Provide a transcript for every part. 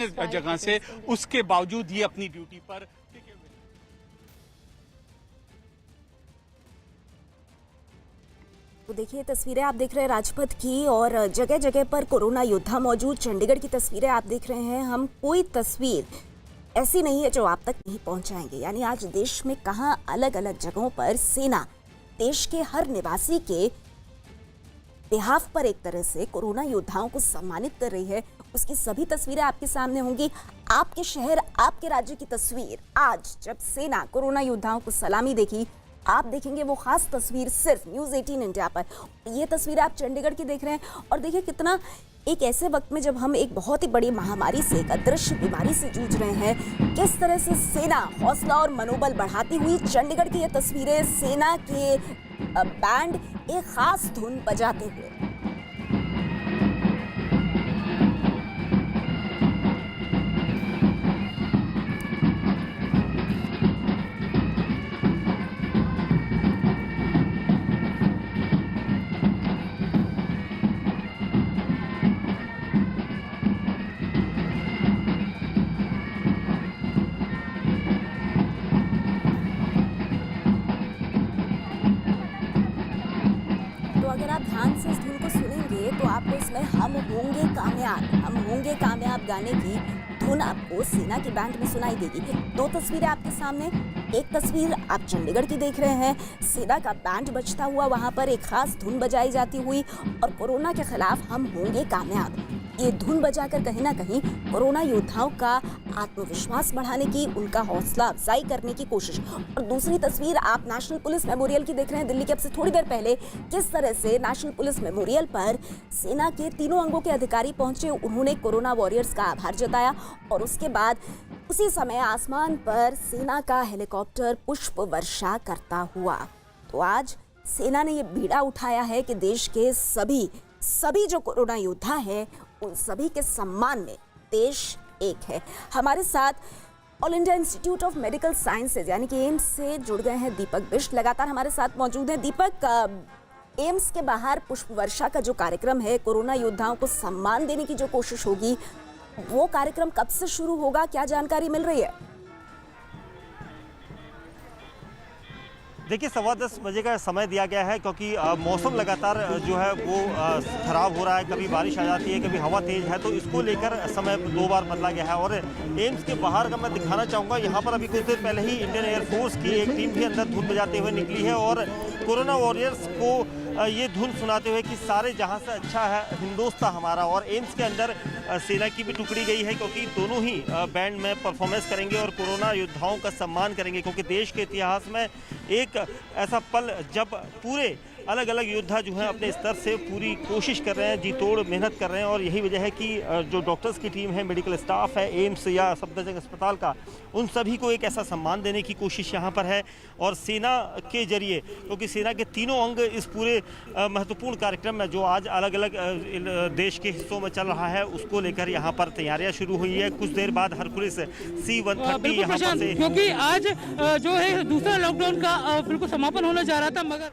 जगह से, उसके बावजूद ये अपनी ड्यूटी पर टिके हुए। तो देखिए तस्वीरें आप देख रहे हैं राजपथ की, और जगह जगह पर कोरोना योद्धा मौजूद। चंडीगढ़ की तस्वीरें आप देख रहे हैं। हम कोई तस्वीर ऐसी नहीं है जो आप तक नहीं पहुंचाएंगे। यानी आज देश में कहां अलग अलग जगहों पर सेना देश के हर निवासी के बिहाफ पर एक तरह से कोरोना योद्धाओं को सम्मानित कर रही है। उसकी सभी तस्वीरें आपके सामने होंगी। आपके शहर, आपके राज्य की तस्वीर आज जब सेना कोरोना योद्धाओं को सलामी देगी, आप देखेंगे वो खास तस्वीर सिर्फ न्यूज़ 18 इंडिया पर। ये तस्वीर आप चंडीगढ़ की देख रहे हैं। और देखिए कितना एक ऐसे वक्त में जब हम एक बहुत ही बड़ी महामारी से, एक अदृश्य बीमारी से जूझ रहे हैं, किस तरह से सेना हौसला और मनोबल बढ़ाती हुई। चंडीगढ़ की ये तस्वीरें, सेना के बैंड एक खास धुन बजाते हुए। अगर आप ध्यान से इस धुन को सुनेंगे तो आपको इसमें हम होंगे कामयाब गाने की धुन आपको सेना के बैंड में सुनाई देगी। दो तस्वीरें आपके सामने। एक तस्वीर आप चंडीगढ़ की देख रहे हैं, सेना का बैंड बजता हुआ, वहां पर एक खास धुन बजाई जाती हुई, और कोरोना के खिलाफ हम होंगे कामयाब, ये धुन बजाकर कहीं ना कहीं कोरोना योद्धाओं का आत्मविश्वास बढ़ाने की, उनका हौसला अफजाई करने की कोशिश। और दूसरी तस्वीर आप नेशनल पुलिस मेमोरियल की देख रहे हैं। दिल्ली के अब से थोड़ी देर पहले किस तरह से नेशनल पुलिस मेमोरियल पर सेना के तीनों अंगों के अधिकारी पहुंचे, उन्होंने कोरोना वॉरियर्स का आभार जताया, और उसके बाद उसी समय आसमान पर सेना का हेलीकॉप्टर पुष्प वर्षा करता हुआ। तो आज सेना ने ये बीड़ा उठाया है कि देश के सभी जो कोरोना योद्धा है, उन सभी के सम्मान में देश एक है। हमारे साथ all India institute of medical sciences यानी कि एम्स से जुड़ गए हैं दीपक बिष्ट, लगातार हमारे साथ मौजूद हैं। दीपक, एम्स के बाहर पुष्प वर्षा का जो कार्यक्रम है, कोरोना योद्धाओं को सम्मान देने की जो कोशिश होगी, वो कार्यक्रम कब से शुरू होगा, क्या जानकारी मिल रही है? देखिए 10:15 बजे का समय दिया गया है, क्योंकि मौसम लगातार जो है वो खराब हो रहा है। कभी बारिश आ जाती है, कभी हवा तेज है, तो इसको लेकर समय 2 बार बदला गया है। और एम्स के बाहर का मैं दिखाना चाहूँगा, यहाँ पर अभी कुछ देर पहले ही इंडियन एयरफोर्स की एक टीम भी अंदर धुन बजाते हुए निकली है, और कोरोना वॉरियर्स को ये धुन सुनाते हुए कि सारे जहां से अच्छा है हिंदुस्तान हमारा। और एम्स के अंदर सेना की भी टुकड़ी गई है, क्योंकि दोनों ही बैंड में परफॉर्मेंस करेंगे और कोरोना योद्धाओं का सम्मान करेंगे, क्योंकि देश के इतिहास में एक ऐसा पल जब पूरे अलग अलग योद्धा जो हैं अपने स्तर से पूरी कोशिश कर रहे हैं, जी तोड़ मेहनत कर रहे हैं। और यही वजह है कि जो डॉक्टर्स की टीम है, मेडिकल स्टाफ है एम्स या सफदरजंग अस्पताल का, उन सभी को एक ऐसा सम्मान देने की कोशिश यहाँ पर है। और सेना के जरिए, क्योंकि सेना के तीनों अंग इस पूरे महत्वपूर्ण कार्यक्रम में जो आज अलग अलग देश के हिस्सों में चल रहा है, उसको लेकर यहाँ पर तैयारियाँ शुरू हुई है। कुछ देर बाद हरकुलिस C-130 यहाँ पर से, क्योंकि आज जो है दूसरा लॉकडाउन का बिल्कुल समापन होने जा रहा था, मगर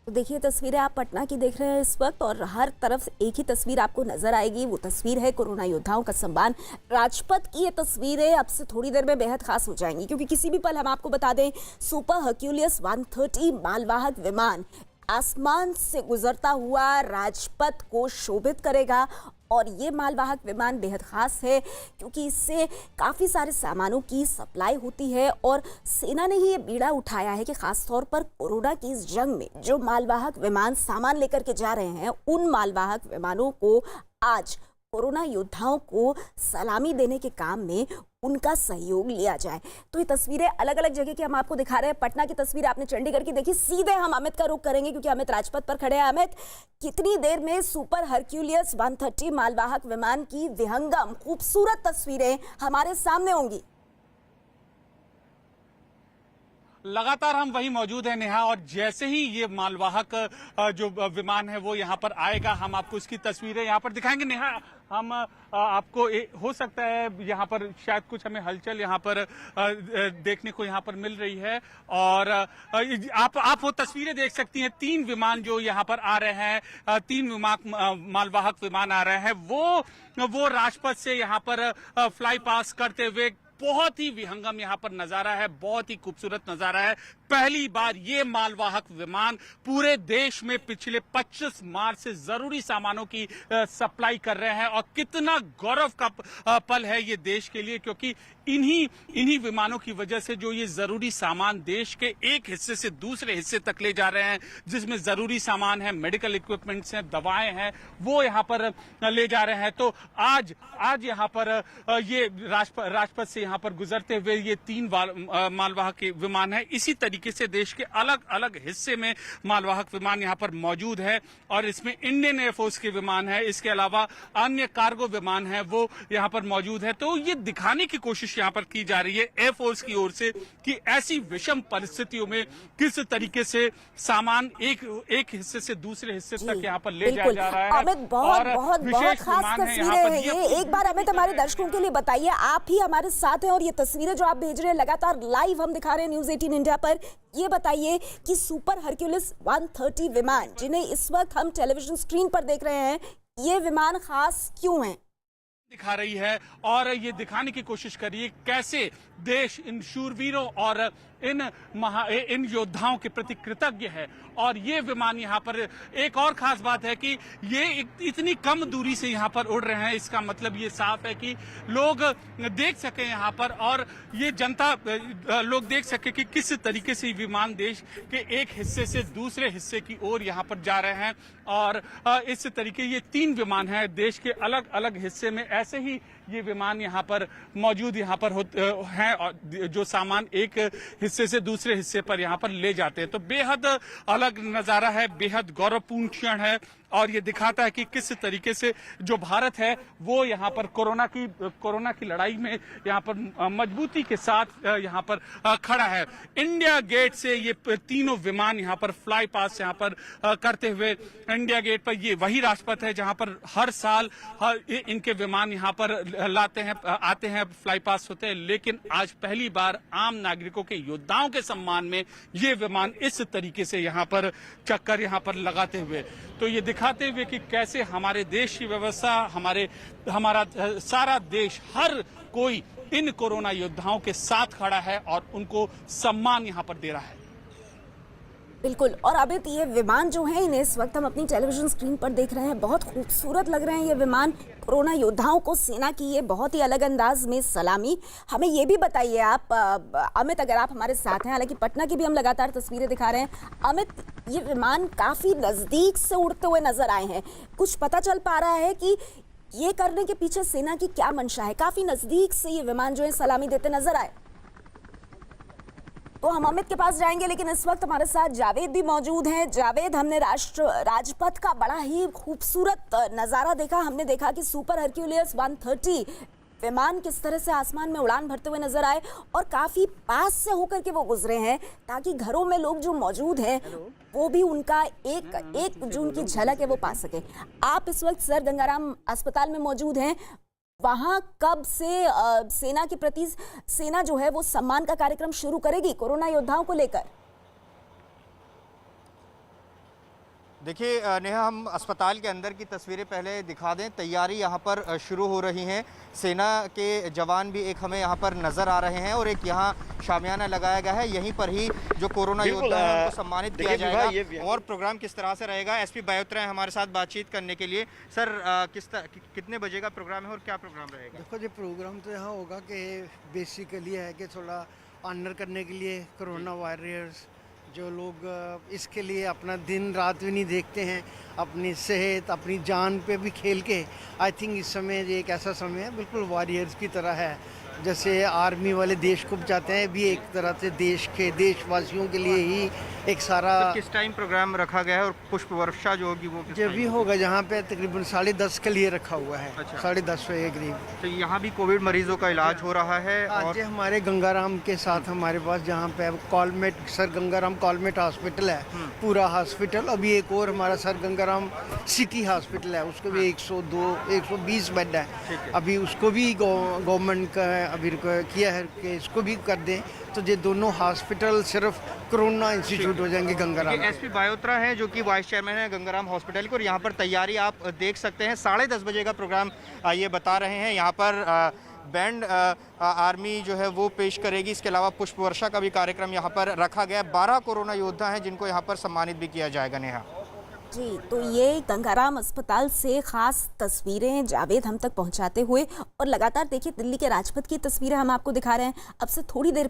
तो देखिए तस्वीरें आप पटना की देख रहे हैं इस वक्त, और हर तरफ एक ही तस्वीर आपको नजर आएगी। वो तस्वीर है कोरोना योद्धाओं का सम्मान। राजपथ की ये तस्वीरें अब से थोड़ी देर में बेहद खास हो जाएंगी, क्योंकि किसी भी पल हम आपको बता दें, सुपर हर्क्यूलियस 130 मालवाहक विमान आसमान से गुजरता हुआ राजपथ को शोभित करेगा। और ये मालवाहक विमान बेहद खास है, क्योंकि इससे काफ़ी सारे सामानों की सप्लाई होती है। और सेना ने ही ये बीड़ा उठाया है कि खास तौर पर कोरोना की इस जंग में जो मालवाहक विमान सामान लेकर के जा रहे हैं, उन मालवाहक विमानों को आज कोरोना योद्धाओं को सलामी देने के काम में उनका सहयोग लिया जाए। तो ये तस्वीरें अलग अलग जगह की हम आपको दिखा रहे हैं। पटना की तस्वीर आपने चंडीगढ़ की देखी। सीधे हम अमित का रुख करेंगे, क्योंकि अमित राजपथ पर खड़े हैं। अमित, कितनी देर में सुपर हर्क्यूलियस 130 मालवाहक विमान की विहंगम खूबसूरत तस्वीरें हमारे सामने होंगी? लगातार हम वही मौजूद हैं नेहा, और जैसे ही ये मालवाहक जो विमान है वो यहाँ पर आएगा, हम आपको इसकी तस्वीरें यहाँ पर दिखाएंगे। नेहा, हम आपको हो सकता है यहाँ पर शायद कुछ हमें हलचल यहाँ पर देखने को यहाँ पर मिल रही है, और आप वो तस्वीरें देख सकती हैं। 3 विमान जो यहाँ पर आ रहे हैं, 3 मालवाहक विमान आ रहे हैं, वो राजपथ से यहाँ पर फ्लाई पास करते हुए बहुत ही विहंगम यहाँ पर नजारा है, बहुत ही खूबसूरत नजारा है। पहली बार ये मालवाहक विमान पूरे देश में पिछले 25 मार्च से जरूरी सामानों की सप्लाई कर रहे हैं, और कितना गौरव का पल है ये देश के लिए, क्योंकि इन्हीं विमानों की वजह से जो ये जरूरी सामान देश के एक हिस्से से दूसरे हिस्से तक ले जा रहे हैं, जिसमें जरूरी सामान है, मेडिकल इक्विपमेंट्स हैं, दवाएं हैं, वो यहाँ पर ले जा रहे हैं। तो आज यहाँ पर ये राजपथ से यहाँ पर गुजरते हुए ये 3 मालवाहक विमान है। इसी तरीके से देश के अलग अलग हिस्से में मालवाहक विमान यहाँ पर मौजूद है, और इसमें इंडियन एयरफोर्स के विमान है, इसके अलावा अन्य कार्गो विमान है वो यहाँ पर मौजूद है। तो ये दिखाने की कोशिश यहाँ पर की जा रही है एयरफोर्स की ओर से कि ऐसी विषम परिस्थितियों में किस तरीके से सामान एक हिस्से से दूसरे हिस्से तक यहाँ पर ले जाया जा रहा है। अमित, बहुत खास तस्वीरें हैं ये। एक बार अमित हमारे दर्शकों के लिए बताइए, आप ही हमारे साथ हैं और ये तस्वीरें जो आप भेज रहे हैं लगातार लाइव हम दिखा रहे हैं न्यूज़ 18 इंडिया पर। ये बताइए कि सुपर हरक्यूलिस 130 विमान जिन्हें इस वक्त हम टेलीविजन स्क्रीन पर देख रहे हैं, ये विमान खास क्यों हैं? दिखा रही है, और ये दिखाने की कोशिश करिए कैसे देश इन शूरवीरों और इन योद्धाओं के प्रति कृतज्ञ है। और ये विमान यहाँ पर, एक और खास बात है कि ये इतनी कम दूरी से यहाँ पर उड़ रहे हैं, इसका मतलब ये साफ है कि लोग देख सके यहाँ पर, और ये जनता लोग देख सके कि किस तरीके से विमान देश के एक हिस्से से दूसरे हिस्से की ओर यहाँ पर जा रहे हैं। और इस तरीके ये 3 विमान हैं देश के अलग अलग हिस्से में, ऐसे ही ये विमान यहाँ पर मौजूद यहाँ पर हैं, और जो सामान एक हिस्से से दूसरे हिस्से पर यहाँ पर ले जाते हैं। तो बेहद अलग नजारा है, बेहद गौरवपूर्ण क्षण है, और ये दिखाता है कि किस तरीके से जो भारत है वो यहाँ पर कोरोना की लड़ाई में यहाँ पर मजबूती के साथ यहाँ पर खड़ा है। इंडिया गेट से ये तीनों विमान यहाँ पर फ्लाई पास यहाँ पर करते हुए, इंडिया गेट पर ये वही राजपथ है जहाँ पर हर साल इनके विमान यहाँ पर आते हैं, फ्लाई पास होते हैं, लेकिन आज पहली बार आम नागरिकों के योद्धाओं के सम्मान में ये विमान इस तरीके से यहाँ पर चक्कर यहाँ पर लगाते हुए, तो ये दिखाते हुए कि कैसे हमारे देश की व्यवस्था, हमारा सारा देश, हर कोई इन कोरोना योद्धाओं के साथ खड़ा है और उनको सम्मान यहाँ पर दे रहा है। बिल्कुल, और अमित ये विमान जो है इन्हें इस वक्त हम अपनी टेलीविजन स्क्रीन पर देख रहे हैं, बहुत खूबसूरत लग रहे हैं ये विमान। कोरोना योद्धाओं को सेना की ये बहुत ही अलग अंदाज में सलामी। हमें ये भी बताइए आप अमित, अगर आप हमारे साथ हैं, हालांकि पटना की भी हम लगातार तस्वीरें दिखा रहे हैं। अमित, ये विमान काफी नजदीक से उड़ते हुए नजर आए हैं, कुछ पता चल पा रहा है कि ये करने के पीछे सेना की क्या मंशा है? काफी नजदीक से ये विमान जो है सलामी देते नजर आए। तो हम अमित के पास जाएंगे, लेकिन इस वक्त हमारे साथ जावेद भी मौजूद हैं। जावेद, हमने राजपथ का बड़ा ही खूबसूरत नज़ारा देखा। हमने देखा कि सुपर हरक्यूलिस 130 विमान किस तरह से आसमान में उड़ान भरते हुए नजर आए, और काफ़ी पास से होकर के वो गुजरे हैं ताकि घरों में लोग जो मौजूद हैं वो भी उनका एक जून की झलक है वो पा सके। आप इस वक्त सर गंगाराम अस्पताल में मौजूद हैं, वहाँ कब से सेना के प्रति सेना जो है वो सम्मान का कार्यक्रम शुरू करेगी कोरोना योद्धाओं को लेकर? देखिए नेहा, हम अस्पताल के अंदर की तस्वीरें पहले दिखा दें। तैयारी यहाँ पर शुरू हो रही हैं, सेना के जवान भी एक हमें यहाँ पर नज़र आ रहे हैं, और एक यहाँ शामियाना लगाया गया है, यहीं पर ही जो कोरोना योद्धा है उनको सम्मानित किया जाएगा। और प्रोग्राम किस तरह से रहेगा, एसपी बायोत्रा है हमारे साथ बातचीत करने के लिए। सर, कितने बजे का प्रोग्राम है और क्या प्रोग्राम रहेगा? देखो जी, प्रोग्राम तो यहाँ होगा कि बेसिकली है कि थोड़ा ऑनर करने के लिए कोरोना वॉरियर्स जो लोग इसके लिए अपना दिन रात भी नहीं देखते हैं, अपनी सेहत अपनी जान पे भी खेल के, आई थिंक इस समय ये एक ऐसा समय है बिल्कुल वॉरियर्स की तरह है जैसे आर्मी वाले देश को बचाते हैं, भी एक तरह से देश के देशवासियों के लिए ही एक सारा तो किस टाइम प्रोग्राम रखा गया है और पुष्प वर्षा जो होगी वो किस जब टाइम भी होगा जहाँ पे तकरीबन 10:30 के लिए रखा हुआ है। अच्छा। 10:30 बजे करीब। तो यहाँ भी कोविड मरीजों का इलाज हो रहा है आज और हमारे गंगाराम के साथ हमारे पास जहाँ पे कॉलमेट सर गंगाराम कॉलमेट हॉस्पिटल है, पूरा हॉस्पिटल। अभी एक और हमारा सर गंगाराम सिटी हॉस्पिटल है, उसको भी 120 बेड है। अभी उसको भी गवर्नमेंट का अभी किया है कि इसको भी कर दें, तो ये दोनों हॉस्पिटल सिर्फ कोरोना इंस्टीट्यूट हो जाएंगे गंगाराम के। एसपी बायोत्रा हैं जो कि वाइस चेयरमैन है गंगाराम हॉस्पिटल को, और यहाँ पर तैयारी आप देख सकते हैं। 10:30 बजे का प्रोग्राम ये बता रहे हैं। यहाँ पर बैंड आर्मी जो है वो पेश करेगी। इसके अलावा पुष्प वर्षा का भी कार्यक्रम यहाँ पर रखा गया। 12 कोरोना योद्धा हैं जिनको यहाँ पर सम्मानित भी किया जाएगा। नेहा जी, तो ये गंगाराम अस्पताल से खास तस्वीरें जावेद हम तक पहुंचाते हुए, और लगातार देखिए दिल्ली के राजपथ की तस्वीरें हम आपको दिखा रहे हैं। अब से थोड़ी देर